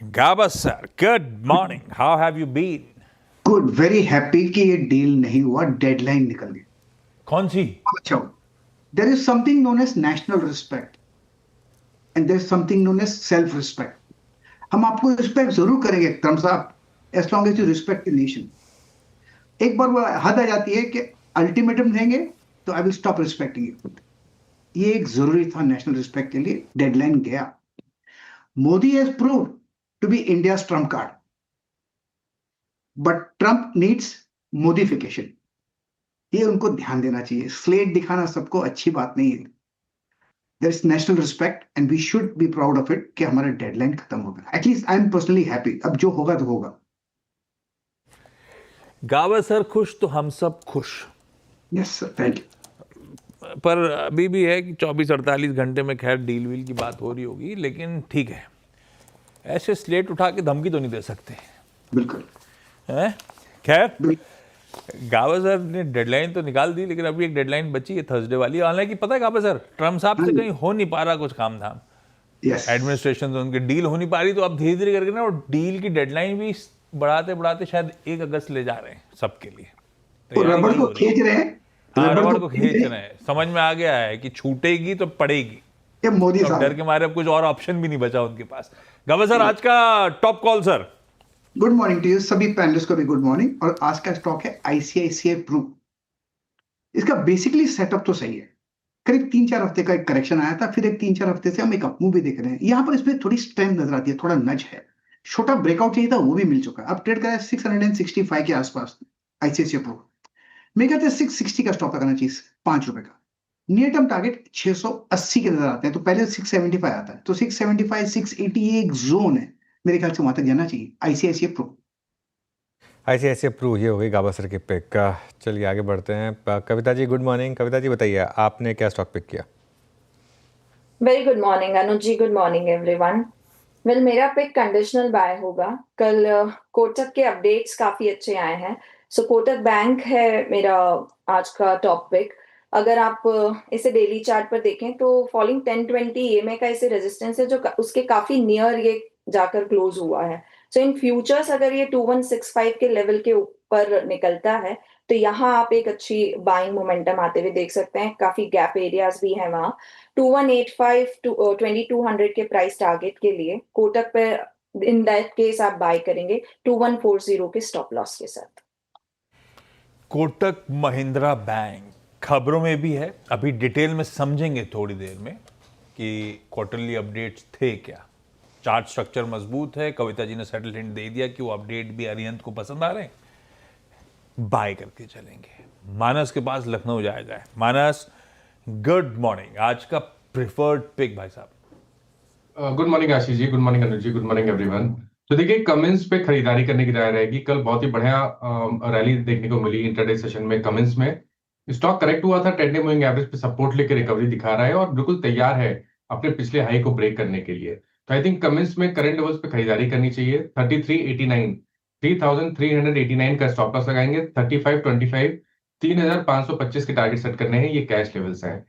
Gabas sir, good morning. How have you been? Good, very happy कि ये deal नहीं हुआ, डेडलाइन निकल गई। कौन सी? अच्छा, there is something known as national respect and there is something known as self respect. हम आपको रिस्पेक्ट जरूर करेंगे ट्रम्प साहब, as long as you respect the nation. एक बार वो हद आ जाती है कि अल्टीमेटम देंगे तो I will stop respecting you. ये एक जरूरी था नेशनल रिस्पेक्ट के लिए, डेडलाइन गया। Modi has proved to be India Trump card, but Trump needs modification. ये उनको ध्यान देना चाहिए। स्लेट दिखाना सबको अच्छी बात नहीं है। There is national respect and we should be proud of it कि हमारा डेडलाइन खत्म हो गया। At least I am personally happy. अब जो होगा तो होगा। गाबस सर खुश तो हम सब खुश। Yes sir, thank you. पर अभी भी है कि 24-48 घंटे में खैर डील वील की बात हो रही होगी, लेकिन ठीक है, ऐसे स्लेट उठा के धमकी तो नहीं दे सकते बिल्कुल हैं। खैर, बिल्कुल। गाबा सर ने डेडलाइन तो निकाल दी, लेकिन अभी एक डेडलाइन बची है थर्सडे वाली। हालांकि पता है गाबा सर, ट्रम्प साहब से कहीं हो नहीं पा रहा कुछ काम धाम, यस, एडमिनिस्ट्रेशन से उनकी डील हो नहीं पा रही, तो अब धीरे धीरे करके ना वो डील की डेडलाइन भी बढ़ाते बढ़ाते शायद 1 अगस्त ले जा रहे हैं सबके लिए। वो तैयारी रबड़ यही को हो रही है। खींच रहे हैं। हाँ, रबड़ को खींच खींच रहे रहे हैं। समझ में आ गया है कि छूटेगी तो पड़ेगी। ये मोदी तो अब डर साहब। के मारे अब कुछ और ऑप्शन भी नहीं बचा उनके पास। गाबा सर, आज का top call sir. Good morning to you, सभी पैनलिस्ट को भी गुड मॉर्निंग। और आज का स्टॉक है आईसीआईसीआई प्रू। इसका बेसिकली सेटअप तो सही है। करीब 3-4 हफ्ते का एक करेक्शन आया था, फिर एक 3-4 हफ्ते से हम एक अप मूव भी देख रहे हैं। यहाँ पर इसमें थोड़ी स्ट्रेंथ नजर आती है, थोड़ा नज है। छोटा ब्रेकआउट चाहिए था, वो भी मिल चुका है। अब ट्रेड करा है 665 के आसपास आईसीआईसीआई प्रो। मेरे ख्याल से 660 का स्टॉप लगाना चाहिए, ₹5 का। नियर टर्म टारगेट 680 के नजर आते हैं। तो पहले 675 आता है, तो 675 680 ये एक जोन है। मेरे ख्याल से वहां तक जाना चाहिए आईसीआईसीआई प्रो। ICICI प्रू ये हो गई गाबा सर के पिक का। चलिए आगे बढ़ते हैं। Kavita ji good morning. कविता जी बताइए, आपने क्या स्टॉक पिक किया? वेरी गुड मॉर्निंग अनुज जी, गुड मॉर्निंग एवरीवन। वेल, मेरा पिक कंडीशनल बाय होगा। कल कोटक के अपडेट्स काफी अच्छे आए हैं, सो कोटक बैंक है मेरा आज का टॉप पिक। अगर आप इसे डेली चार्ट पर देखें तो फॉलिंग 1020 EMA का इसे रेजिस्टेंस है, जो उसके काफी नियर ये जाकर क्लोज हुआ है। सो इन फ्यूचर्स अगर ये 2165 के लेवल के ऊपर निकलता है तो यहाँ आप एक अच्छी बाइंग मोमेंटम आते हुए देख सकते हैं। काफी गैप एरियाज भी हैं वहाँ। 2185 टू 2200 के प्राइस टारगेट के लिए कोटक पे इन दैट केस आप बाय करेंगे 2140 के स्टॉप लॉस के साथ। कोटक महिंद्रा बैंक खबरों में भी है, अभी डिटेल में समझेंगे थोड़ी देर में कि क्वार्टरली अपडेट्स थे क्या। चार्ट स्ट्रक्चर मजबूत है। कविता जी ने सेटल हिंट दे दिया कि वो अपडेट भी अरिहंत को पसंद आ रहे हैं, बाय करके चलेंगे। मानस के पास लखनऊ जाएगा। मानस गुड मॉर्निंग, आज का प्रिफर्ड पिक भाई साहब। Good morning Ashish ji, good morning अनुज जी, गुड मॉर्निंग एवरीवन। तो देखिए, कमिंस पे खरीदारी करने की राय रहेगी। कल बहुत ही बढ़िया रैली देखने को मिली इंटरडे सेशन में। कमिंस में स्टॉक करेक्ट हुआ था, ट्रेंडिंग मूविंग एवरेज पे सपोर्ट लेकर रिकवरी दिखा रहा है और बिल्कुल तैयार है अपने पिछले हाई को ब्रेक करने के लिए। तो आई थिंक कमिंस में करंट लेवल्स पे खरीदारी करनी चाहिए। 3389 3389 का स्टॉप लॉस लगाएंगे। 3525 3525 के टारगेट सेट करने हैं। ये कैश लेवल्स हैं।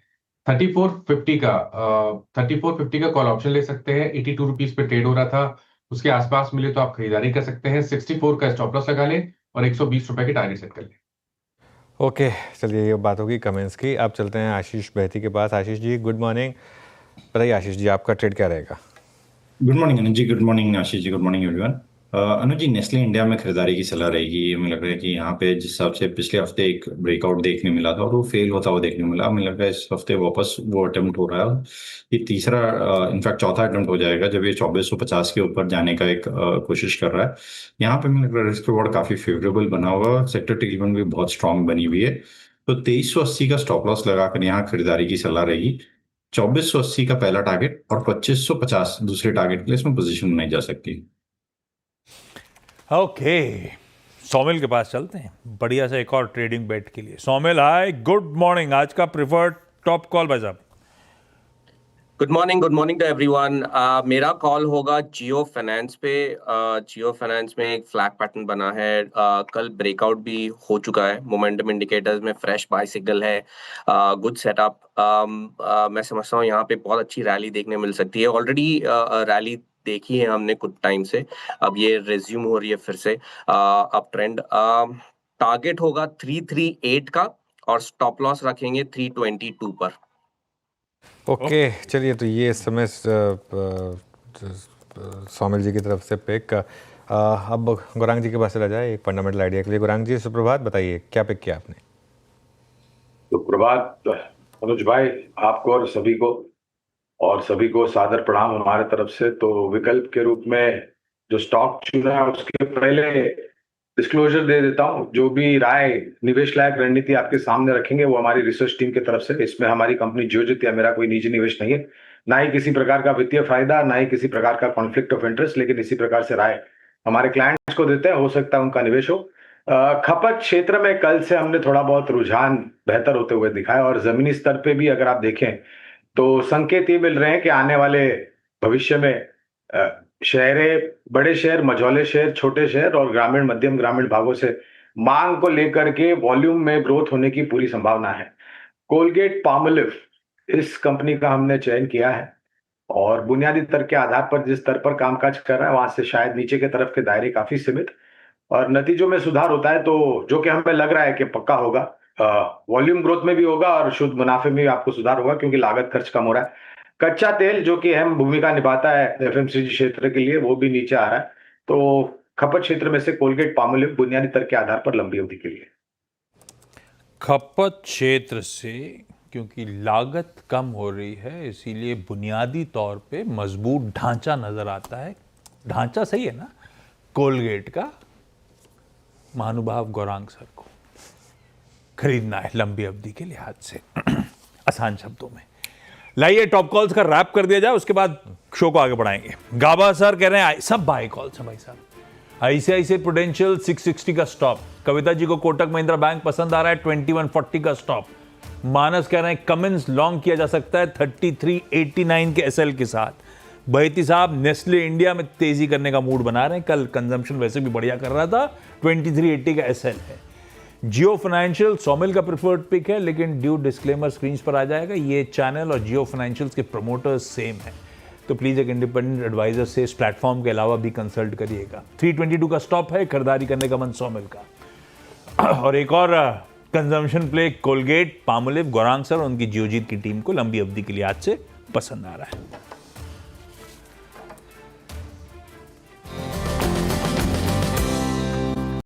3450 का कॉल ऑप्शन ले सकते हैं। 82 रुपीज पे ट्रेड हो रहा था, उसके आसपास मिले तो आप खरीदारी कर सकते हैं। 64 का स्टॉप लॉस लगा लें और 120 रुपए के टारगेट सेट कर लें। ओके, चलिए ये बात होगी कमेंट्स की। अब चलते हैं आशीष बहती के पास। Ashish ji good morning. बताइए आशीष जी, आपका ट्रेड क्या रहेगा? गुड मॉर्निंग अनुज जी, good morning Ashish ji, good morning everyone. अनुज जी, नेस्ले इंडिया में खरीदारी की सलाह रहेगी। हमें लग रहा है कि यहाँ पे जिस हिसाब से पिछले हफ्ते एक ब्रेकआउट देखने मिला था और वो फेल होता हुआ देखने मिला, हमें लग रहा है इस हफ्ते वापस वो अटेम्प्ट हो रहा है। ये तीसरा इनफैक्ट चौथा अटेम्प्ट हो जाएगा जब ये 2450 के ऊपर जाने का एक कोशिश कर रहा है। यहाँ पे मुझे लग रहा है रिस्क रिवॉर्ड काफी फेवरेबल बना हुआ है। सेक्टर टेकनिकल भी बहुत स्ट्रांग बनी हुई है। तो 2380 का स्टॉप लॉस लगाकर यहाँ खरीदारी की सलाह रहेगी। 2480 का पहला टारगेट और 2550 दूसरे टारगेट के लिए इसमें पोजीशन बनाई जा सकती है। ओके, सौमिल के पास चलते हैं बढ़िया सा एक और ट्रेडिंग बेट के लिए। सौमिल हाय, गुड मॉर्निंग, आज का प्रिफर्ड टॉप कॉल भाई साहब। Good morning to everyone. मेरा कॉल होगा जियो फाइनेंस पे। जियो फाइनेंस में एक फ्लैग पैटर्न बना है। कल ब्रेकआउट भी हो चुका है। मोमेंटम इंडिकेटर्स में फ्रेश बाय सिग्नल है। Good setup. मैं समझता हूँ यहाँ पे बहुत अच्छी रैली देखने मिल सकती है। ऑलरेडी रैली देखी है हमने कुछ टाइम से, अब ये रिज्यूम हो रही है फिर से अप ट्रेंड। टारगेट होगा 338 का और स्टॉप लॉस रखेंगे 322 पर। ओके चलिए, तो ये इस समय सौमिल जी की तरफ से पिक। अब गौरांग जी के पास चला जाए एक फंडामेंटल आइडिया के लिए। गौरांग जी सुप्रभात, बताइए क्या पिक किया आपने? तो प्रभात अनुज भाई, आपको और सभी को सादर प्रणाम हमारे तरफ से। तो विकल्प के रूप में जो स्टॉक चुना है उसके पहले डिस्क्लोजर दे देता हूं। जो भी राय निवेश लायक रणनीति आपके सामने रखेंगे वो हमारी रिसर्च टीम की तरफ से। इसमें हमारी कंपनी जियोजित या मेरा कोई निजी निवेश नहीं है, ना ही किसी प्रकार का वित्तीय फायदा, ना ही किसी प्रकार का कॉन्फ्लिक्ट ऑफ इंटरेस्ट, लेकिन इसी प्रकार से राय हमारे क्लाइंट्स को देते हैं, हो सकता है उनका निवेश हो। खपत क्षेत्र में कल से हमने थोड़ा बहुत रुझान बेहतर होते हुए दिखाया और जमीनी स्तर पे भी अगर आप देखें तो संकेत ये मिल रहे हैं कि आने वाले भविष्य में बड़े शहर, मझौले शहर, छोटे शहर और ग्रामीण, मध्यम ग्रामीण भागों से मांग को लेकर के वॉल्यूम में ग्रोथ होने की पूरी संभावना है। कोलगेट पामोलिव इस कंपनी का हमने चयन किया है और बुनियादी तर्क के आधार पर जिस स्तर पर कामकाज कर रहा है वहां से शायद नीचे के तरफ के दायरे काफी सीमित और नतीजों में सुधार होता है, तो जो कि हमें लग रहा है कि पक्का होगा। वॉल्यूम ग्रोथ में भी होगा और शुद्ध मुनाफे में भी आपको सुधार होगा क्योंकि लागत खर्च कम हो रहा है। कच्चा तेल जो कि अहम भूमिका निभाता है एफएमसीजी क्षेत्र के लिए, वो भी नीचे आ रहा है। तो खपत क्षेत्र में से कोलगेट पामोलिव बुनियादी तर्क के आधार पर लंबी अवधि के लिए। खपत क्षेत्र से क्योंकि लागत कम हो रही है इसीलिए बुनियादी तौर पे मजबूत ढांचा नजर आता है। ढांचा सही है ना कोलगेट का? महानुभाव गौरांग सर को खरीदना है लंबी अवधि के लिहाज से। आसान शब्दों में लाइए टॉप कॉल्स का रैप कर दिया जाए, उसके बाद शो को आगे बढ़ाएंगे। गाबा सर कह रहे हैं सब बाय कॉल्स हैं भाई साहब। आईसीआईसीआई प्रूडेंशियल 660 का स्टॉप। कविता जी को कोटक महिंद्रा बैंक पसंद आ रहा है 2140 का स्टॉप। मानस कह रहे हैं कमिंस लॉन्ग किया जा सकता है 3389 के एसएल के साथ। बहेती साहब नेस्ले इंडिया में तेजी करने का मूड बना रहे हैं, कल कंजम्पशन वैसे भी बढ़िया कर रहा था, 2380 का एसएल है। जियो फाइनेंशियल सौमिल का प्रिफर्ड पिक है, लेकिन ड्यू डिस्क्लेमर स्क्रीन पर आ जाएगा। ये चैनल और जियो फाइनेंशियल्स के प्रमोटर्स सेम है, तो प्लीज एक इंडिपेंडेंट एडवाइजर से इस प्लेटफॉर्म के अलावा भी कंसल्ट करिएगा। 322 का स्टॉप है, खरीदारी करने का मन सौमिल का। और एक और consumption play Colgate Palmolive, Gaurang sir और उनकी जियोजीत की टीम को लंबी अवधि के लिए आज से पसंद आ रहा है।